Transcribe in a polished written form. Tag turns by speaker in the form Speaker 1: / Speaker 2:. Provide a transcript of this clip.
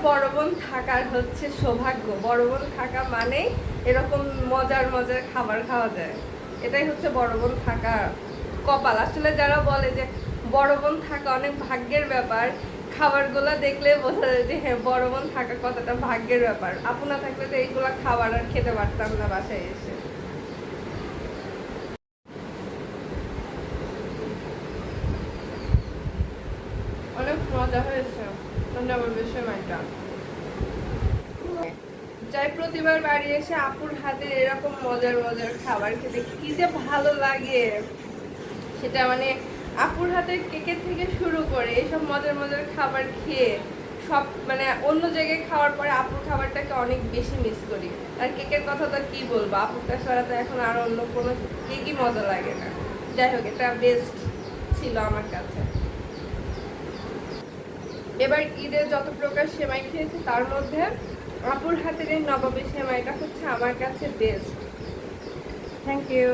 Speaker 1: বড় বোন থাকার হচ্ছে সৌভাগ্য। বড় বোন থাকা মানেই এরকম মজার মজার খাবার খাওয়া যায়। এটাই হচ্ছে বড় বোন থাকা কপাল। আসলে যারা বলে যে বড় বোন থাকা অনেক ভাগ্যের ব্যাপার, খাবারগুলো দেখলে বোঝা যায় যে হ্যাঁ, বড় বোন থাকা কতটা ভাগ্যের ব্যাপার। আপু না থাকলে তো এইগুলো খাবার আর খেতে পারতাম না বাসায় এসে। অনেক মজা হয়েছে সময়টা। যাই প্রতিবার বাড়ি এসে আপুর হাতের এরকম মজার মজার খাবার খেতে কি যে ভালো লাগে, সেটা মানে আপুর হাতের কেকের থেকে শুরু করে এইসব মজার মজার খাবার খেয়ে সব মানে অন্য জায়গায় খাওয়ার পরে আপুর খাবারটাকে অনেক বেশি মিস করি। আর কেকের কথা তো কি বলবো, আপুর কাছে তো এখন আর অন্য কোনো কেকই মজা লাগে না। যাই হোক, এটা বেস্ট ছিল আমার কাছে। এবার ঈদে যত প্রকার সেমাই খেয়েছি তার মধ্যে আপুর হাতের এই নবাবী সেমাইটা হচ্ছে আমার কাছে বেস্ট। Thank you.